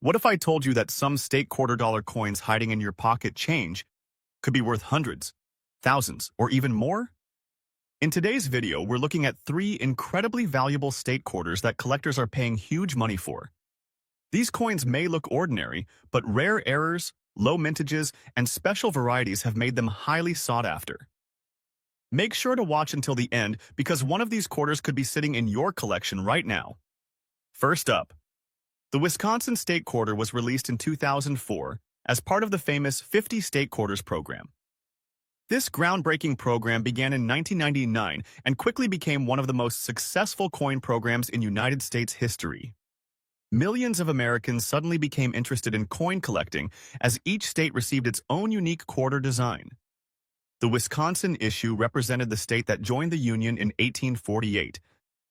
What if I told you that some state quarter-dollar coins hiding in your pocket change could be worth hundreds, thousands, or even more? In today's video, we're looking at three incredibly valuable state quarters that collectors are paying huge money for. These coins may look ordinary, but rare errors, low mintages, and special varieties have made them highly sought after. Make sure to watch until the end because one of these quarters could be sitting in your collection right now. First up, the Wisconsin State Quarter was released in 2004 as part of the famous 50 State Quarters program. This groundbreaking program began in 1999 and quickly became one of the most successful coin programs in United States history. Millions of Americans suddenly became interested in coin collecting as each state received its own unique quarter design. The Wisconsin issue represented the state that joined the Union in 1848,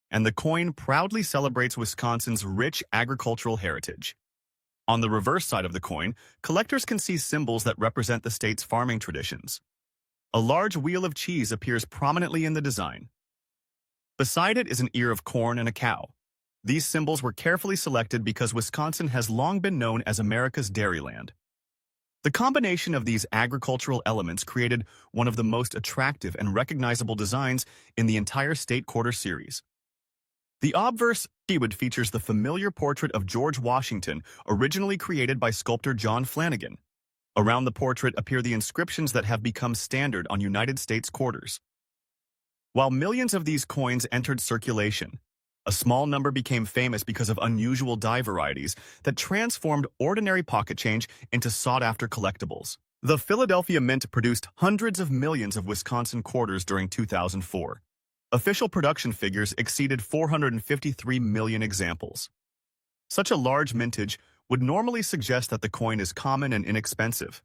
and the coin proudly celebrates Wisconsin's rich agricultural heritage. On the reverse side of the coin, collectors can see symbols that represent the state's farming traditions. A large wheel of cheese appears prominently in the design. Beside it is an ear of corn and a cow. These symbols were carefully selected because Wisconsin has long been known as America's dairyland. The combination of these agricultural elements created one of the most attractive and recognizable designs in the entire state quarter series. The obverse keyword features the familiar portrait of George Washington, originally created by sculptor John Flanagan. Around the portrait appear the inscriptions that have become standard on United States quarters. While millions of these coins entered circulation, a small number became famous because of unusual die varieties that transformed ordinary pocket change into sought-after collectibles. The Philadelphia Mint produced hundreds of millions of Wisconsin quarters during 2004. Official production figures exceeded 453 million examples. Such a large mintage would normally suggest that the coin is common and inexpensive.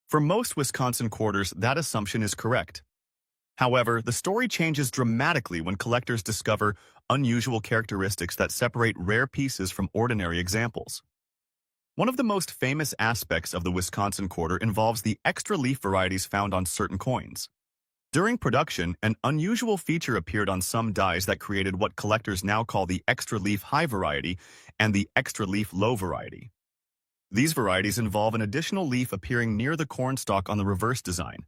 For most Wisconsin quarters, that assumption is correct. However, the story changes dramatically when collectors discover unusual characteristics that separate rare pieces from ordinary examples. One of the most famous aspects of the Wisconsin quarter involves the extra leaf varieties found on certain coins. During production, an unusual feature appeared on some dies that created what collectors now call the extra leaf high variety and the extra leaf low variety. These varieties involve an additional leaf appearing near the corn stalk on the reverse design.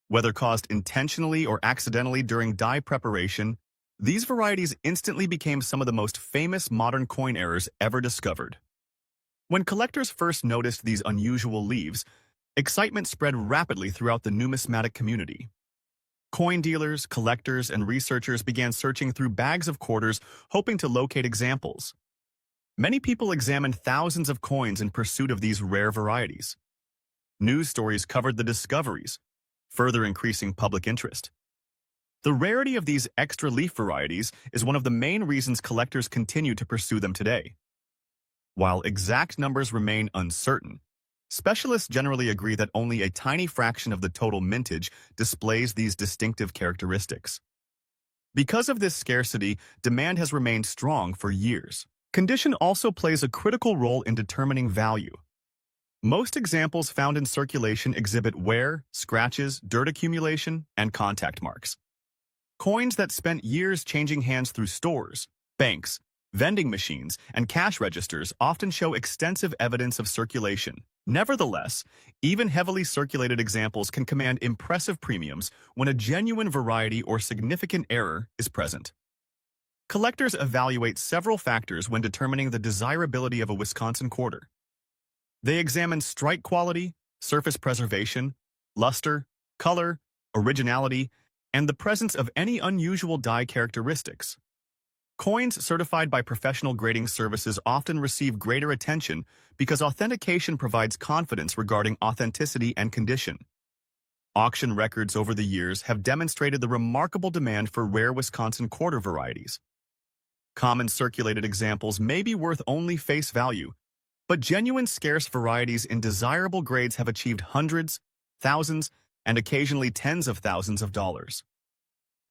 Whether caused intentionally or accidentally during die preparation, these varieties instantly became some of the most famous modern coin errors ever discovered. When collectors first noticed these unusual leaves, excitement spread rapidly throughout the numismatic community. Coin dealers, collectors, and researchers began searching through bags of quarters, hoping to locate examples. Many people examined thousands of coins in pursuit of these rare varieties. News stories covered the discoveries, further increasing public interest. The rarity of these extra leaf varieties is one of the main reasons collectors continue to pursue them today. While exact numbers remain uncertain, specialists generally agree that only a tiny fraction of the total mintage displays these distinctive characteristics. Because of this scarcity, demand has remained strong for years. Condition also plays a critical role in determining value. Most examples found in circulation exhibit wear, scratches, dirt accumulation, and contact marks. Coins that spent years changing hands through stores, banks, vending machines, and cash registers often show extensive evidence of circulation. Nevertheless, even heavily circulated examples can command impressive premiums when a genuine variety or significant error is present. Collectors evaluate several factors when determining the desirability of a Wisconsin quarter. They examine strike quality, surface preservation, luster, color, originality, and the presence of any unusual die characteristics. Coins certified by professional grading services often receive greater attention because authentication provides confidence regarding authenticity and condition. Auction records over the years have demonstrated the remarkable demand for rare Wisconsin quarter varieties. Common circulated examples may be worth only face value, but genuine scarce varieties in desirable grades have achieved hundreds, thousands, and occasionally tens of thousands of dollars.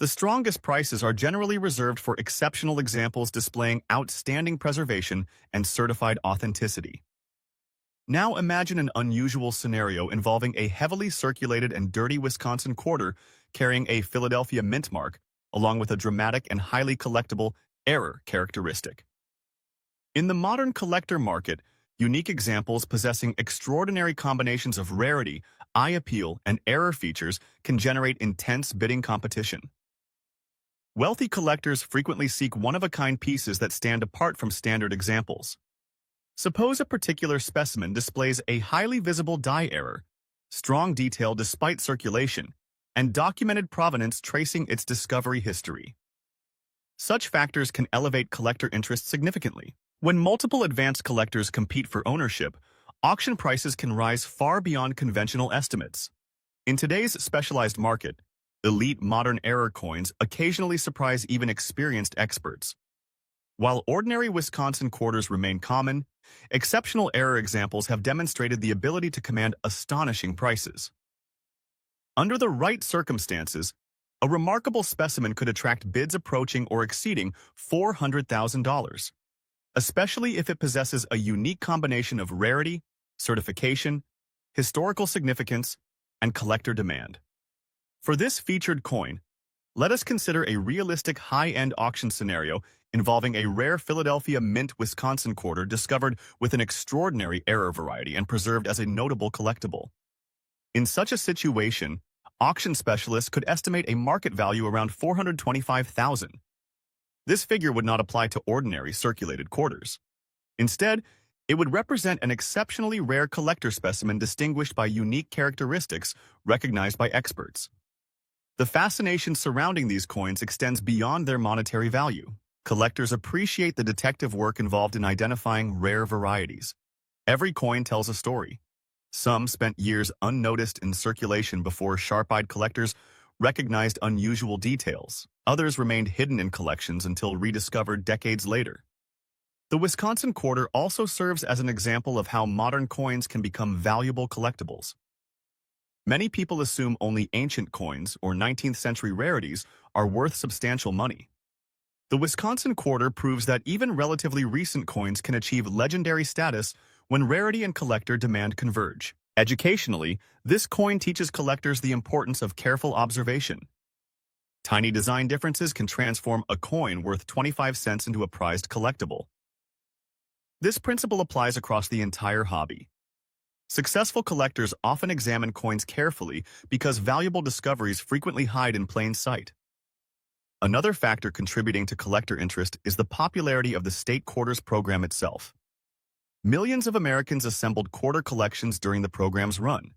The strongest prices are generally reserved for exceptional examples displaying outstanding preservation and certified authenticity. Now imagine an unusual scenario involving a heavily circulated and dirty Wisconsin quarter carrying a Philadelphia Mint mark, along with a dramatic and highly collectible error characteristic. In the modern collector market, Unique examples possessing extraordinary combinations of rarity, eye appeal, and error features can generate intense bidding competition. Wealthy collectors frequently seek one-of-a-kind pieces that stand apart from standard examples. Suppose a particular specimen displays a highly visible dye error, strong detail despite circulation, and documented provenance tracing its discovery history. Such factors can elevate collector interest significantly. When multiple advanced collectors compete for ownership, auction prices can rise far beyond conventional estimates. In today's specialized market, elite modern error coins occasionally surprise even experienced experts. While ordinary Wisconsin quarters remain common, exceptional error examples have demonstrated the ability to command astonishing prices. Under the right circumstances, a remarkable specimen could attract bids approaching or exceeding $400,000, especially if it possesses a unique combination of rarity, certification, historical significance, and collector demand. For this featured coin, let us consider a realistic high-end auction scenario involving a rare Philadelphia Mint Wisconsin quarter discovered with an extraordinary error variety and preserved as a notable collectible. In such a situation, auction specialists could estimate a market value around $425,000. This figure would not apply to ordinary circulated quarters. Instead, it would represent an exceptionally rare collector specimen distinguished by unique characteristics recognized by experts. The fascination surrounding these coins extends beyond their monetary value. Collectors appreciate the detective work involved in identifying rare varieties. Every coin tells a story. Some spent years unnoticed in circulation before sharp-eyed collectors recognized unusual details. Others remained hidden in collections until rediscovered decades later. The Wisconsin quarter also serves as an example of how modern coins can become valuable collectibles. Many people assume only ancient coins or 19th century rarities are worth substantial money. The Wisconsin quarter proves that even relatively recent coins can achieve legendary status when rarity and collector demand converge. Educationally, this coin teaches collectors the importance of careful observation. Tiny design differences can transform a coin worth 25 cents into a prized collectible. This principle applies across the entire hobby. Successful collectors often examine coins carefully because valuable discoveries frequently hide in plain sight. Another factor contributing to collector interest is the popularity of the state quarters program itself. Millions of Americans assembled quarter collections during the program's run.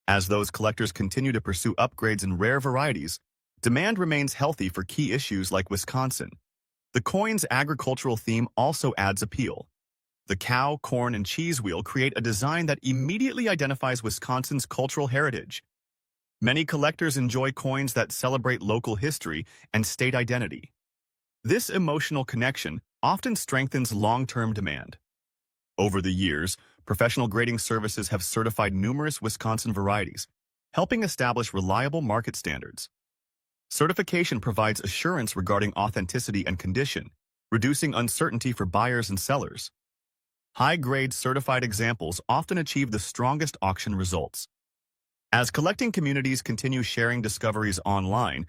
As those collectors continue to pursue upgrades in rare varieties, demand remains healthy for key issues like Wisconsin. The coin's agricultural theme also adds appeal. The cow, corn, and cheese wheel create a design that immediately identifies Wisconsin's cultural heritage. Many collectors enjoy coins that celebrate local history and state identity. This emotional connection often strengthens long-term demand. Over the years, professional grading services have certified numerous Wisconsin varieties, helping establish reliable market standards. Certification provides assurance regarding authenticity and condition, reducing uncertainty for buyers and sellers. High-grade certified examples often achieve the strongest auction results. As collecting communities continue sharing discoveries online,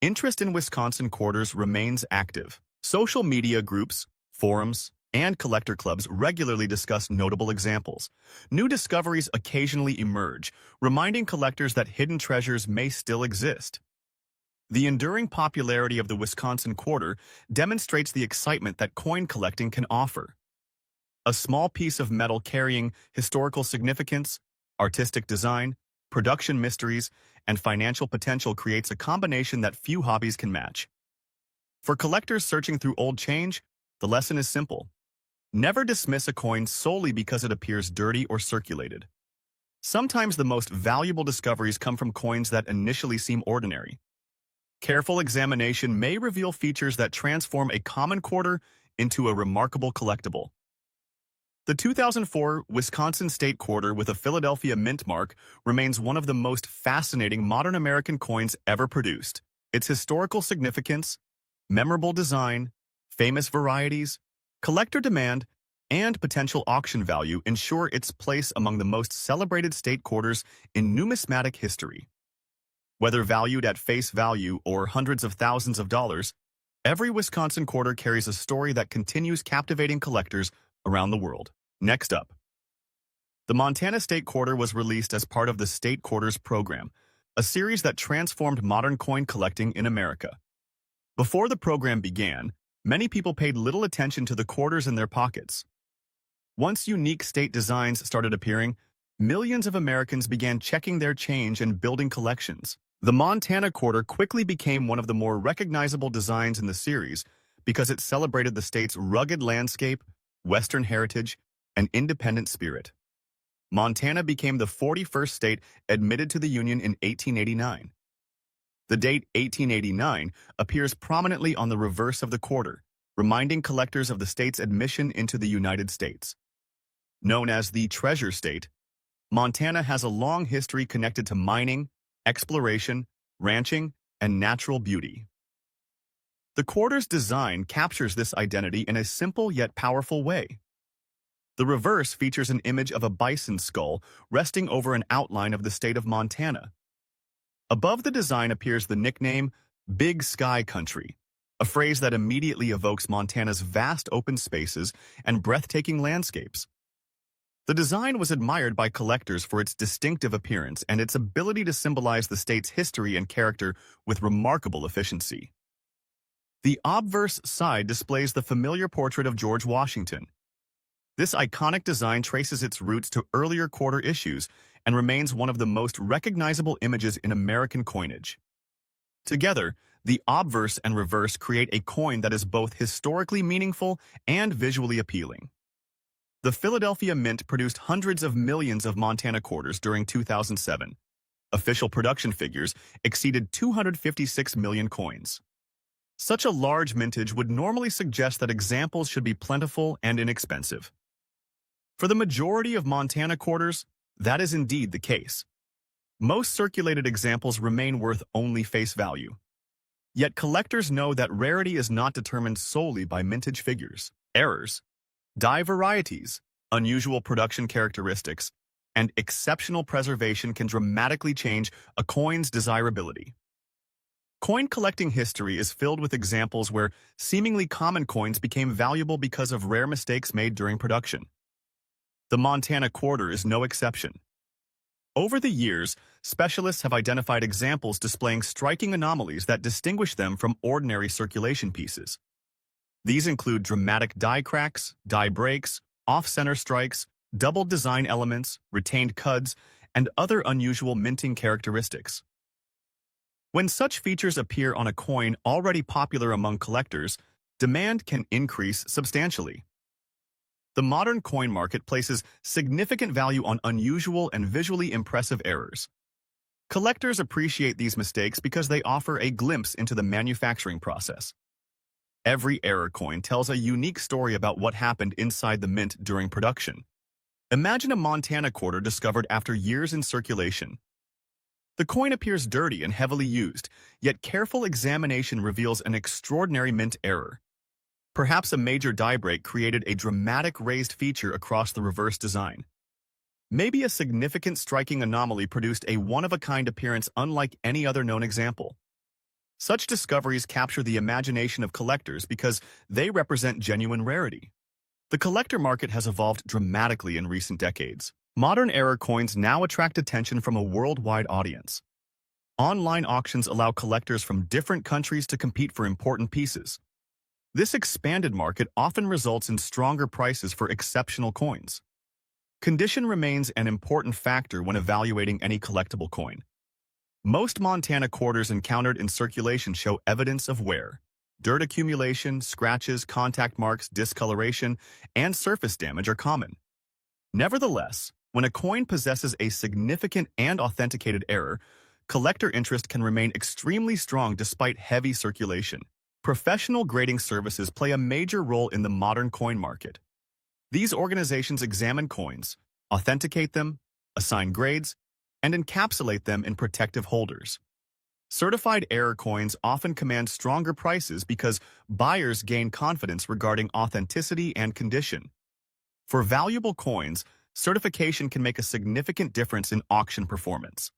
interest in Wisconsin quarters remains active. Social media groups, forums, and collector clubs regularly discuss notable examples. New discoveries occasionally emerge, reminding collectors that hidden treasures may still exist. The enduring popularity of the Wisconsin quarter demonstrates the excitement that coin collecting can offer. A small piece of metal carrying historical significance, artistic design, production mysteries, and financial potential creates a combination that few hobbies can match. For collectors searching through old change, the lesson is simple. Never dismiss a coin solely because it appears dirty or circulated. Sometimes the most valuable discoveries come from coins that initially seem ordinary. Careful examination may reveal features that transform a common quarter into a remarkable collectible. The 2004 Wisconsin State Quarter with a Philadelphia Mint mark remains one of the most fascinating modern American coins ever produced. Its historical significance, memorable design, famous varieties, collector demand, and potential auction value ensure its place among the most celebrated state quarters in numismatic history. Whether valued at face value or hundreds of thousands of dollars, every Wisconsin quarter carries a story that continues captivating collectors around the world. Next up, The Montana State Quarter was released as part of the State Quarters program, a series that transformed modern coin collecting in America. Before the program began, many people paid little attention to the quarters in their pockets. Once unique state designs started appearing, millions of Americans began checking their change and building collections. The Montana Quarter quickly became one of the more recognizable designs in the series because it celebrated the state's rugged landscape, Western heritage, and independent spirit. Montana became the 41st state admitted to the Union in 1889. The date 1889 appears prominently on the reverse of the quarter, reminding collectors of the state's admission into the United States. Known as the Treasure State, Montana has a long history connected to mining, exploration, ranching, and natural beauty. The quarter's design captures this identity in a simple yet powerful way. The reverse features an image of a bison skull resting over an outline of the state of Montana. Above the design appears the nickname, Big Sky Country, a phrase that immediately evokes Montana's vast open spaces and breathtaking landscapes. The design was admired by collectors for its distinctive appearance and its ability to symbolize the state's history and character with remarkable efficiency. The obverse side displays the familiar portrait of George Washington. This iconic design traces its roots to earlier quarter issues and remains one of the most recognizable images in American coinage. Together, the obverse and reverse create a coin that is both historically meaningful and visually appealing. The Philadelphia Mint produced hundreds of millions of Montana quarters during 2007. Official production figures exceeded 256 million coins. Such a large mintage would normally suggest that examples should be plentiful and inexpensive. For the majority of Montana quarters, that is indeed the case. Most circulated examples remain worth only face value. Yet collectors know that rarity is not determined solely by mintage figures. Errors, die varieties, unusual production characteristics, and exceptional preservation can dramatically change a coin's desirability. Coin collecting history is filled with examples where seemingly common coins became valuable because of rare mistakes made during production. The Montana Quarter is no exception. Over the years, specialists have identified examples displaying striking anomalies that distinguish them from ordinary circulation pieces. These include dramatic die cracks, die breaks, off-center strikes, double design elements, retained cuds, and other unusual minting characteristics. When such features appear on a coin already popular among collectors, demand can increase substantially. The modern coin market places significant value on unusual and visually impressive errors. Collectors appreciate these mistakes because they offer a glimpse into the manufacturing process. Every error coin tells a unique story about what happened inside the mint during production. Imagine a Montana quarter discovered after years in circulation. The coin appears dirty and heavily used, yet careful examination reveals an extraordinary mint error. Perhaps a major die break created a dramatic raised feature across the reverse design. Maybe a significant striking anomaly produced a one-of-a-kind appearance unlike any other known example. Such discoveries capture the imagination of collectors because they represent genuine rarity. The collector market has evolved dramatically in recent decades. Modern error coins now attract attention from a worldwide audience. Online auctions allow collectors from different countries to compete for important pieces. This expanded market often results in stronger prices for exceptional coins. Condition remains an important factor when evaluating any collectible coin. Most Montana quarters encountered in circulation show evidence of wear. Dirt accumulation, scratches, contact marks, discoloration, and surface damage are common. Nevertheless, when a coin possesses a significant and authenticated error, collector interest can remain extremely strong despite heavy circulation. Professional grading services play a major role in the modern coin market. These organizations examine coins, authenticate them, assign grades, and encapsulate them in protective holders. Certified error coins often command stronger prices because buyers gain confidence regarding authenticity and condition. For valuable coins, certification can make a significant difference in auction performance.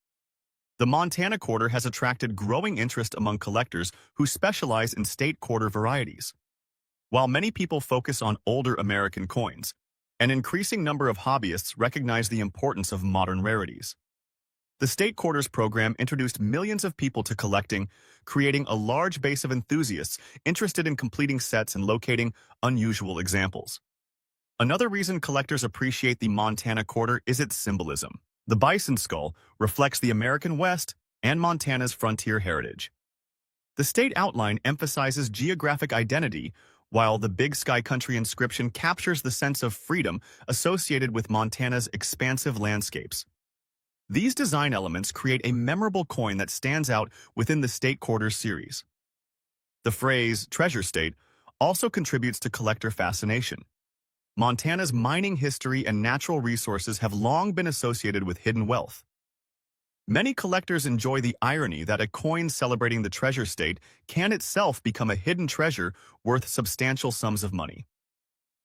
The Montana quarter has attracted growing interest among collectors who specialize in state quarter varieties. While many people focus on older American coins, An increasing number of hobbyists recognize the importance of modern rarities. The State Quarters program introduced millions of people to collecting, creating a large base of enthusiasts interested in completing sets and locating unusual examples. Another reason collectors appreciate the Montana Quarter is its symbolism. The bison skull reflects the American West and Montana's frontier heritage. The state outline emphasizes geographic identity, while the Big Sky Country inscription captures the sense of freedom associated with Montana's expansive landscapes. These design elements create a memorable coin that stands out within the State Quarters series. The phrase, treasure state, also contributes to collector fascination. Montana's mining history and natural resources have long been associated with hidden wealth. Many collectors enjoy the irony that a coin celebrating the treasure state can itself become a hidden treasure worth substantial sums of money.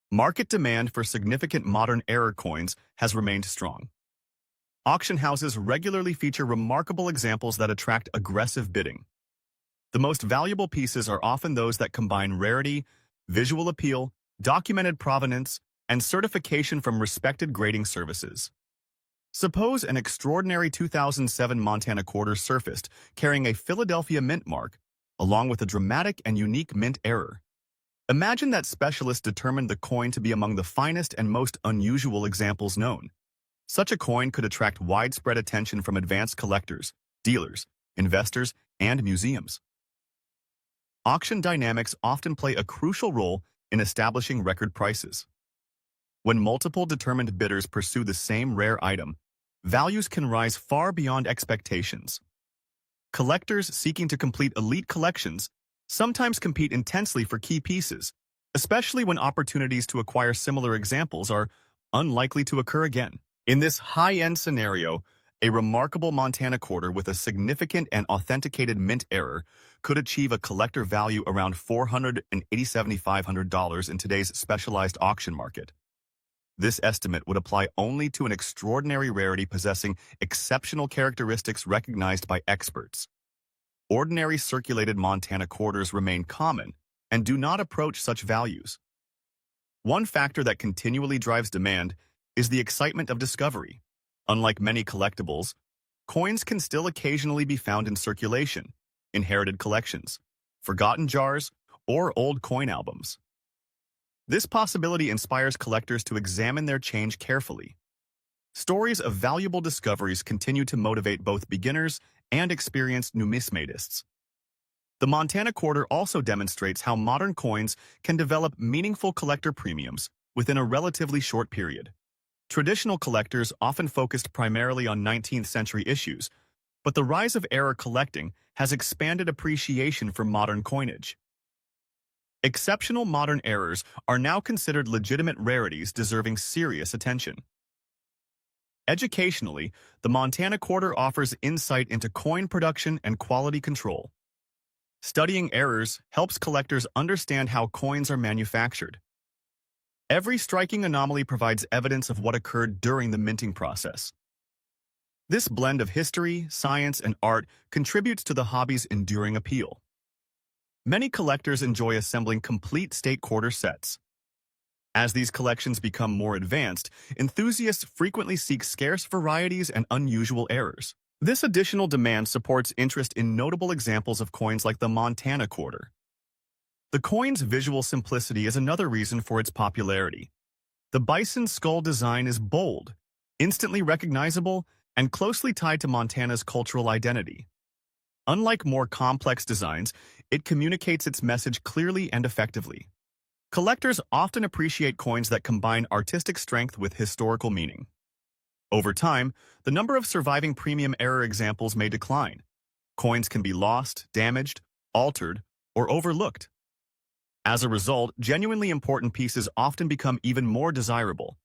Market demand for significant modern-era coins has remained strong. Auction houses regularly feature remarkable examples that attract aggressive bidding. The most valuable pieces are often those that combine rarity, visual appeal, documented provenance, and certification from respected grading services. Suppose an extraordinary 2007 Montana Quarter surfaced carrying a Philadelphia mint mark, along with a dramatic and unique mint error. Imagine that specialists determined the coin to be among the finest and most unusual examples known. Such a coin could attract widespread attention from advanced collectors, dealers, investors, and museums. Auction dynamics often play a crucial role in establishing record prices. When multiple determined bidders pursue the same rare item, values can rise far beyond expectations. Collectors seeking to complete elite collections sometimes compete intensely for key pieces, especially when opportunities to acquire similar examples are unlikely to occur again. In this high-end scenario, a remarkable Montana Quarter with a significant and authenticated mint error could achieve a collector value around $487,500 in today's specialized auction market. This estimate would apply only to an extraordinary rarity possessing exceptional characteristics recognized by experts. Ordinary circulated Montana Quarters remain common and do not approach such values. One factor that continually drives demand is the excitement of discovery. Unlike many collectibles, coins can still occasionally be found in circulation, inherited collections, forgotten jars, or old coin albums. This possibility inspires collectors to examine their change carefully. Stories of valuable discoveries continue to motivate both beginners and experienced numismatists. The Montana Quarter also demonstrates how modern coins can develop meaningful collector premiums within a relatively short period. Traditional collectors often focused primarily on 19th century issues, but the rise of era collecting has expanded appreciation for modern coinage. Exceptional modern errors are now considered legitimate rarities deserving serious attention. Educationally, the Montana Quarter offers insight into coin production and quality control. Studying errors helps collectors understand how coins are manufactured. Every striking anomaly provides evidence of what occurred during the minting process. This blend of history, science, and art contributes to the hobby's enduring appeal. Many collectors enjoy assembling complete State Quarter sets. As these collections become more advanced, enthusiasts frequently seek scarce varieties and unusual errors. This additional demand supports interest in notable examples of coins like the Montana Quarter. The coin's visual simplicity is another reason for its popularity. The bison skull design is bold, instantly recognizable, and closely tied to Montana's cultural identity. Unlike more complex designs, it communicates its message clearly and effectively. Collectors often appreciate coins that combine artistic strength with historical meaning. Over time, the number of surviving premium error examples may decline. Coins can be lost, damaged, altered, or overlooked. As a result, genuinely important pieces often become even more desirable.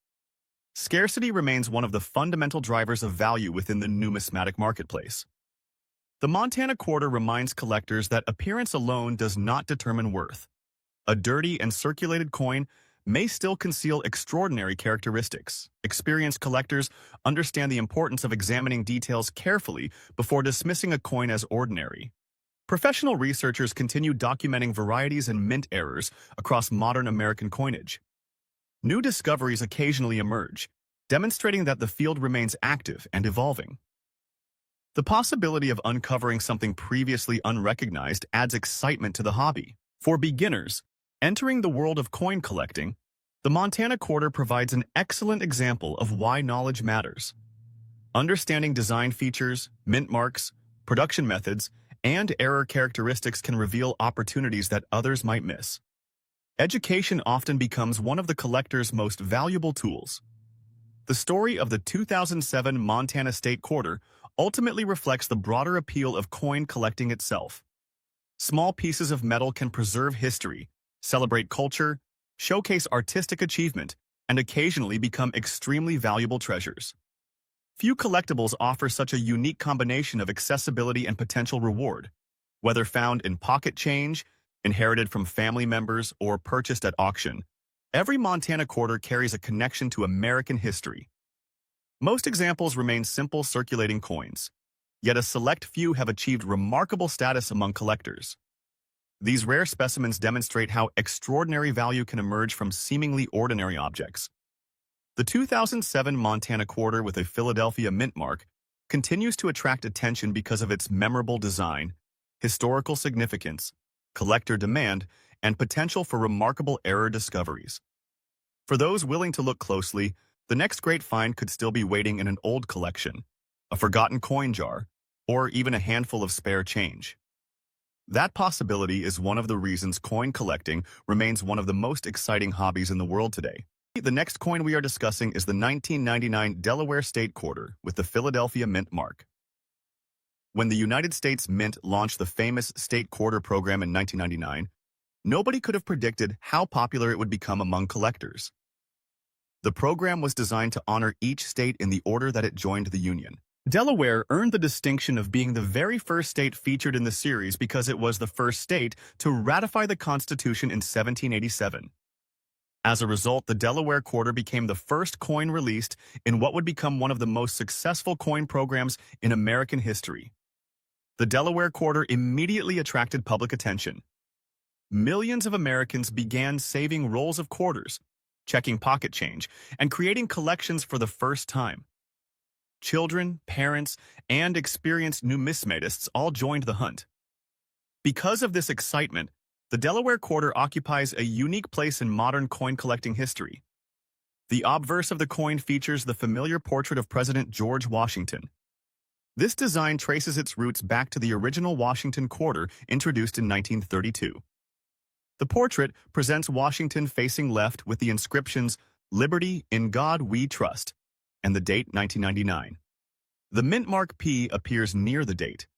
Scarcity remains one of the fundamental drivers of value within the numismatic marketplace. The Montana Quarter reminds collectors that appearance alone does not determine worth. A dirty and circulated coin may still conceal extraordinary characteristics. Experienced collectors understand the importance of examining details carefully before dismissing a coin as ordinary. Professional researchers continue documenting varieties and mint errors across modern American coinage. New discoveries occasionally emerge, demonstrating that the field remains active and evolving. The possibility of uncovering something previously unrecognized adds excitement to the hobby. For beginners, entering the world of coin collecting, the Montana Quarter provides an excellent example of why knowledge matters. Understanding design features, mint marks, production methods, and error characteristics can reveal opportunities that others might miss. Education often becomes one of the collector's most valuable tools. The story of the 2007 Montana State Quarter ultimately reflects the broader appeal of coin collecting itself. Small pieces of metal can preserve history, celebrate culture, showcase artistic achievement, and occasionally become extremely valuable treasures. Few collectibles offer such a unique combination of accessibility and potential reward. Whether found in pocket change, inherited from family members, or purchased at auction, every Montana Quarter carries a connection to American history. Most examples remain simple circulating coins, yet a select few have achieved remarkable status among collectors. These rare specimens demonstrate how extraordinary value can emerge from seemingly ordinary objects. The 2007 Montana Quarter with a Philadelphia mint mark continues to attract attention because of its memorable design, historical significance, collector demand, and potential for remarkable error discoveries. For those willing to look closely, the next great find could still be waiting in an old collection, a forgotten coin jar, or even a handful of spare change. That possibility is one of the reasons coin collecting remains one of the most exciting hobbies in the world today. The next coin we are discussing is the 1999 Delaware State Quarter with the Philadelphia Mint mark. When the United States Mint launched the famous State Quarter program in 1999, nobody could have predicted how popular it would become among collectors. The program was designed to honor each state in the order that it joined the Union. Delaware earned the distinction of being the very first state featured in the series because it was the first state to ratify the Constitution in 1787. As a result, the Delaware Quarter became the first coin released in what would become one of the most successful coin programs in American history. The Delaware Quarter immediately attracted public attention. Millions of Americans began saving rolls of quarters, checking pocket change, and creating collections for the first time. Children, parents, and experienced numismatists all joined the hunt. Because of this excitement, the Delaware Quarter occupies a unique place in modern coin collecting history. The obverse of the coin features the familiar portrait of President George Washington. This design traces its roots back to the original Washington Quarter introduced in 1932. The portrait presents Washington facing left with the inscriptions, "Liberty, in God we trust," and the date 1999. The mint mark P appears near the date,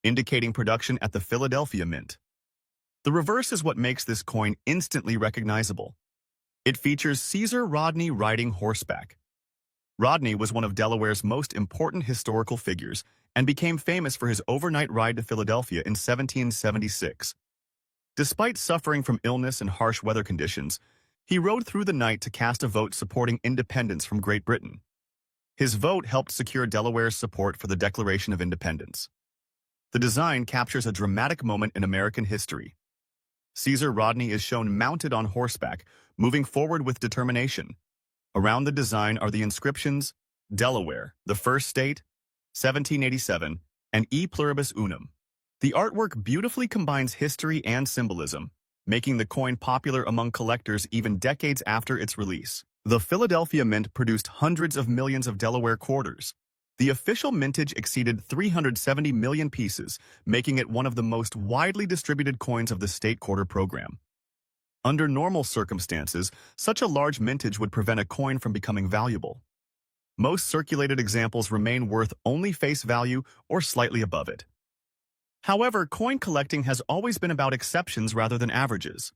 indicating production at the Philadelphia Mint. The reverse is what makes this coin instantly recognizable. It features Caesar Rodney riding horseback. Rodney was one of Delaware's most important historical figures and became famous for his overnight ride to Philadelphia in 1776. Despite suffering from illness and harsh weather conditions, he rode through the night to cast a vote supporting independence from Great Britain. His vote helped secure Delaware's support for the Declaration of Independence. The design captures a dramatic moment in American history. Caesar Rodney is shown mounted on horseback, moving forward with determination. Around the design are the inscriptions, Delaware, the first state, 1787, and E pluribus unum. The artwork beautifully combines history and symbolism, making the coin popular among collectors even decades after its release. The Philadelphia Mint produced hundreds of millions of Delaware quarters. The official mintage exceeded 370 million pieces, making it one of the most widely distributed coins of the State Quarter program. Under normal circumstances, such a large mintage would prevent a coin from becoming valuable. Most circulated examples remain worth only face value or slightly above it. However, coin collecting has always been about exceptions rather than averages.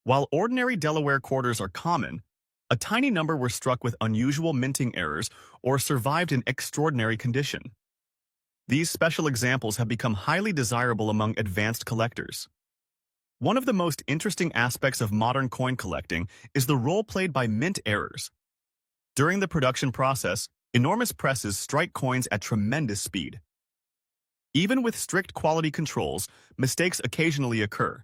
While ordinary Delaware quarters are common, a tiny number were struck with unusual minting errors or survived in extraordinary condition. These special examples have become highly desirable among advanced collectors. One of the most interesting aspects of modern coin collecting is the role played by mint errors. During the production process, enormous presses strike coins at tremendous speed. Even with strict quality controls, mistakes occasionally occur.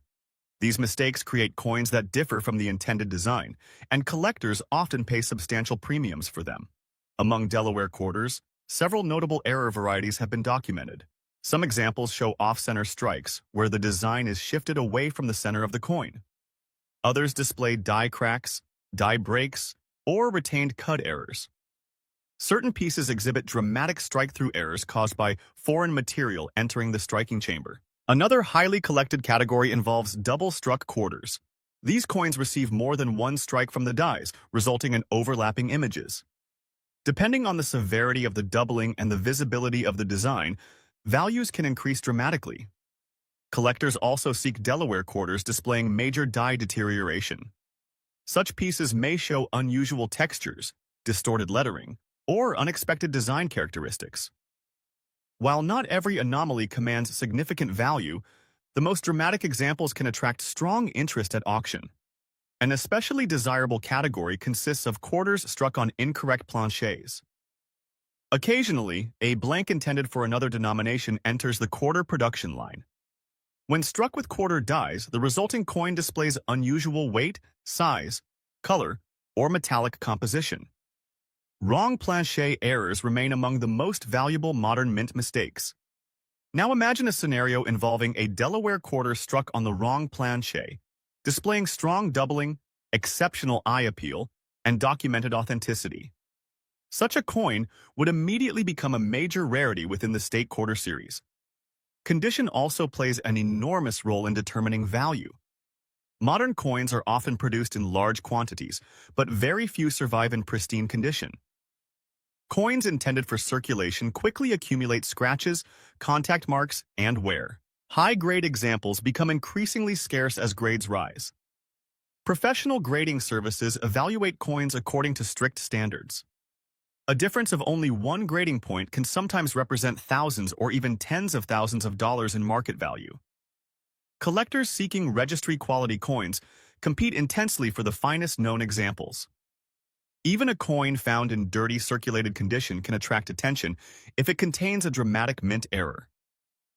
These mistakes create coins that differ from the intended design, and collectors often pay substantial premiums for them. Among Delaware quarters, several notable error varieties have been documented. Some examples show off-center strikes, where the design is shifted away from the center of the coin. Others display die cracks, die breaks, or retained cut errors. Certain pieces exhibit dramatic strike-through errors caused by foreign material entering the striking chamber. Another highly collected category involves double-struck quarters. These coins receive more than one strike from the dies, resulting in overlapping images. Depending on the severity of the doubling and the visibility of the design, values can increase dramatically. Collectors also seek Delaware quarters displaying major die deterioration. Such pieces may show unusual textures, distorted lettering, or unexpected design characteristics. While not every anomaly commands significant value, the most dramatic examples can attract strong interest at auction. An especially desirable category consists of quarters struck on incorrect planchets. Occasionally, a blank intended for another denomination enters the quarter production line. When struck with quarter dies, the resulting coin displays unusual weight, size, color, or metallic composition. Wrong planchet errors remain among the most valuable modern mint mistakes. Now imagine a scenario involving a Delaware quarter struck on the wrong planchet, displaying strong doubling, exceptional eye appeal, and documented authenticity. Such a coin would immediately become a major rarity within the state quarter series. Condition also plays an enormous role in determining value. Modern coins are often produced in large quantities, but very few survive in pristine condition. Coins intended for circulation quickly accumulate scratches, contact marks, and wear. High-grade examples become increasingly scarce as grades rise. Professional grading services evaluate coins according to strict standards. A difference of only one grading point can sometimes represent thousands or even tens of thousands of dollars in market value. Collectors seeking registry-quality coins compete intensely for the finest known examples. Even a coin found in dirty circulated condition can attract attention if it contains a dramatic mint error.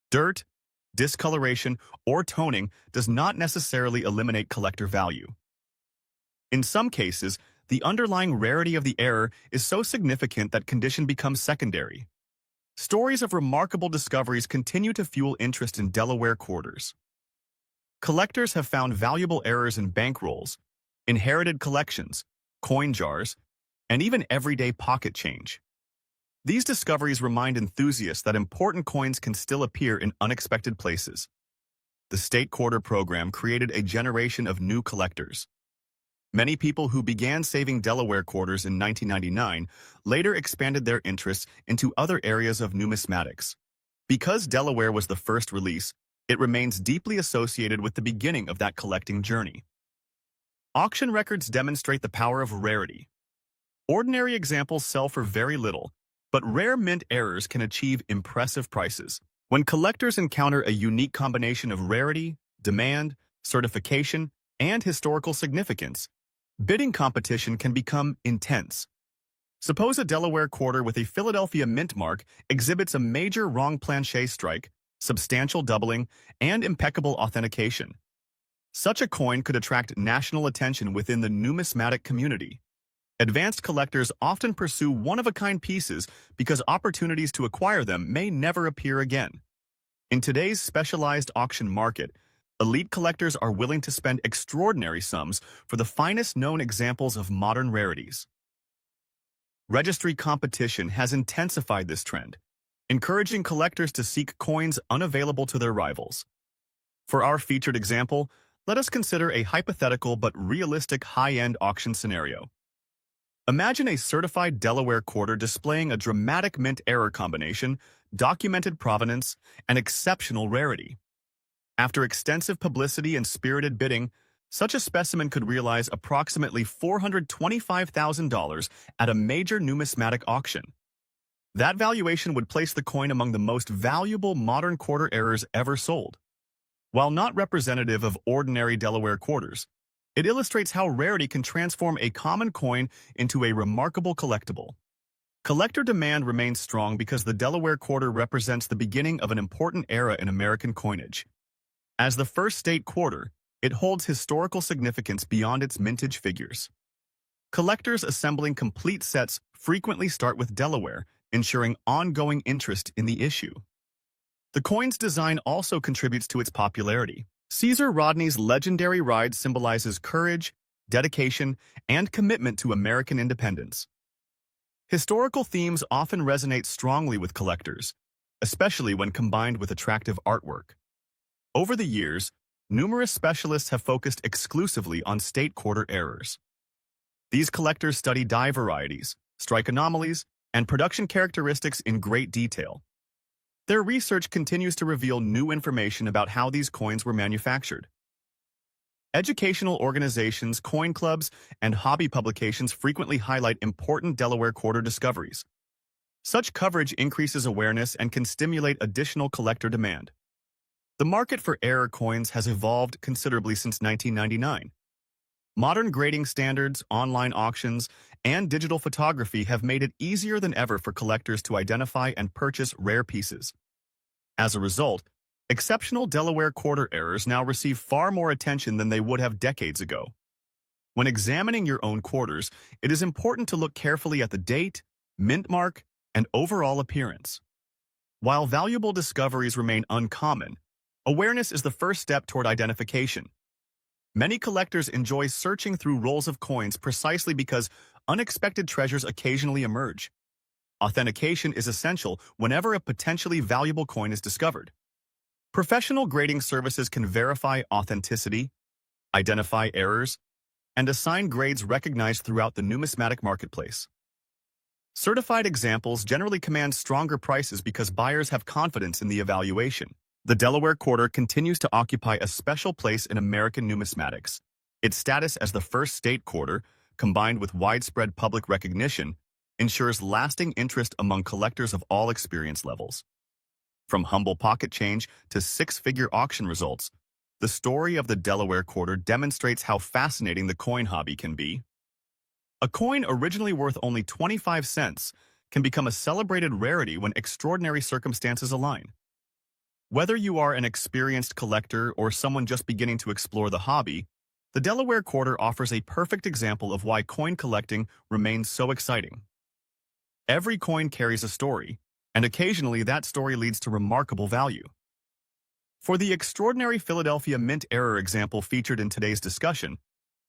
Dirt, discoloration, or toning does not necessarily eliminate collector value. In some cases, the underlying rarity of the error is so significant that condition becomes secondary. Stories of remarkable discoveries continue to fuel interest in Delaware quarters. Collectors have found valuable errors in bankrolls, inherited collections, coin jars, and even everyday pocket change. These discoveries remind enthusiasts that important coins can still appear in unexpected places. The state quarter program created a generation of new collectors. Many people who began saving Delaware quarters in 1999 later expanded their interests into other areas of numismatics. Because Delaware was the first release, it remains deeply associated with the beginning of that collecting journey. Auction records demonstrate the power of rarity. Ordinary examples sell for very little, but rare mint errors can achieve impressive prices. When collectors encounter a unique combination of rarity, demand, certification, and historical significance, bidding competition can become intense. Suppose a Delaware quarter with a Philadelphia mint mark exhibits a major wrong planchet strike, substantial doubling, and impeccable authentication. Such a coin could attract national attention within the numismatic community. Advanced collectors often pursue one-of-a-kind pieces because opportunities to acquire them may never appear again. In today's specialized auction market, elite collectors are willing to spend extraordinary sums for the finest known examples of modern rarities. Registry competition has intensified this trend, encouraging collectors to seek coins unavailable to their rivals. For our featured example, let us consider a hypothetical but realistic high-end auction scenario. Imagine a certified Delaware quarter displaying a dramatic mint error combination, documented provenance, and exceptional rarity. After extensive publicity and spirited bidding, such a specimen could realize approximately $425,000 at a major numismatic auction. That valuation would place the coin among the most valuable modern quarter errors ever sold. While not representative of ordinary Delaware quarters, it illustrates how rarity can transform a common coin into a remarkable collectible. Collector demand remains strong because the Delaware quarter represents the beginning of an important era in American coinage. As the first state quarter, it holds historical significance beyond its mintage figures. Collectors assembling complete sets frequently start with Delaware, ensuring ongoing interest in the issue. The coin's design also contributes to its popularity. Caesar Rodney's legendary ride symbolizes courage, dedication, and commitment to American independence. Historical themes often resonate strongly with collectors, especially when combined with attractive artwork. Over the years, numerous specialists have focused exclusively on state quarter errors. These collectors study die varieties, strike anomalies, and production characteristics in great detail. Their research continues to reveal new information about how these coins were manufactured. Educational organizations, coin clubs, and hobby publications frequently highlight important Delaware quarter discoveries. Such coverage increases awareness and can stimulate additional collector demand. The market for error coins has evolved considerably since 1999. Modern grading standards, online auctions, and digital photography have made it easier than ever for collectors to identify and purchase rare pieces. As a result, exceptional Delaware quarter errors now receive far more attention than they would have decades ago. When examining your own quarters, it is important to look carefully at the date, mint mark, and overall appearance. While valuable discoveries remain uncommon, awareness is the first step toward identification. Many collectors enjoy searching through rolls of coins precisely because unexpected treasures occasionally emerge. Authentication is essential whenever a potentially valuable coin is discovered. Professional grading services can verify authenticity, identify errors, and assign grades recognized throughout the numismatic marketplace. Certified examples generally command stronger prices because buyers have confidence in the evaluation. The Delaware quarter continues to occupy a special place in American numismatics. Its status as the first state quarter, combined with widespread public recognition, ensures lasting interest among collectors of all experience levels. From humble pocket change to six-figure auction results, the story of the Delaware quarter demonstrates how fascinating the coin hobby can be. A coin originally worth only 25 cents can become a celebrated rarity when extraordinary circumstances align. Whether you are an experienced collector or someone just beginning to explore the hobby, the Delaware quarter offers a perfect example of why coin collecting remains so exciting. Every coin carries a story, and occasionally that story leads to remarkable value. For the extraordinary Philadelphia Mint error example featured in today's discussion,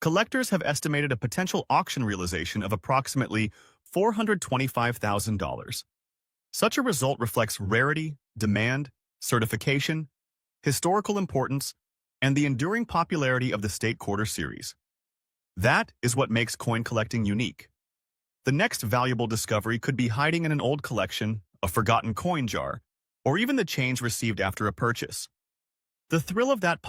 collectors have estimated a potential auction realization of approximately $425,000. Such a result reflects rarity, demand, certification, historical importance, and the enduring popularity of the State Quarter series. That is what makes coin collecting unique. The next valuable discovery could be hiding in an old collection, a forgotten coin jar, or even the change received after a purchase. The thrill of that